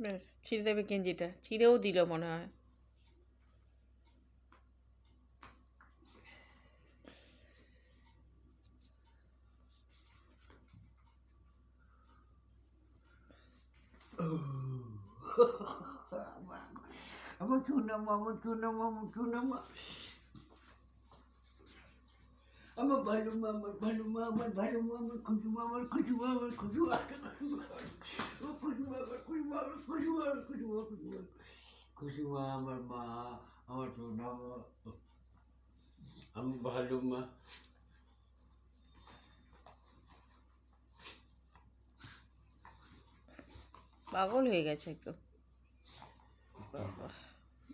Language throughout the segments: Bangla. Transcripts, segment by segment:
ব্যাস ছিঁড়ে দেবে গেঞ্জিটা, ছিঁড়েও দিল মনে হয়। আমার চুনামা, আমার চুনামা, আমার চুনামা, আমার ভালো মা, আমার ভালো মা, আমার ভালো মা, আমার খুশিমা, আমার খুশিমা, আমার খুশিমা, খুশিমা আমার মা, আমার চুনামা, আমার ভালো মা। পাগল হয়ে গেছে একদম। বাবা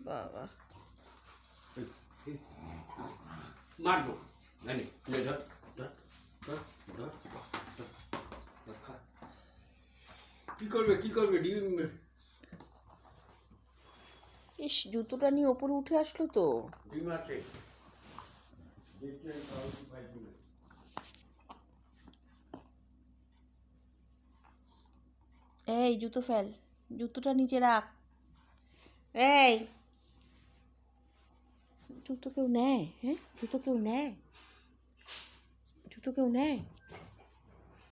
বাবা, মারবো জানি, ধর ধর ধর ধর ধর, খা। কি করবে, কি করবে? ডিম ইস, জুতোটা নিয়ে ওপরে উঠে আসলো তো। ডিম আছে। এই জুতো ফেল, জুতোটা নিচে রাখ। এই জুতো কেউ নেয়? হ্যাঁ, জুতো কেউ নেয়? জুতো কেউ নেয়?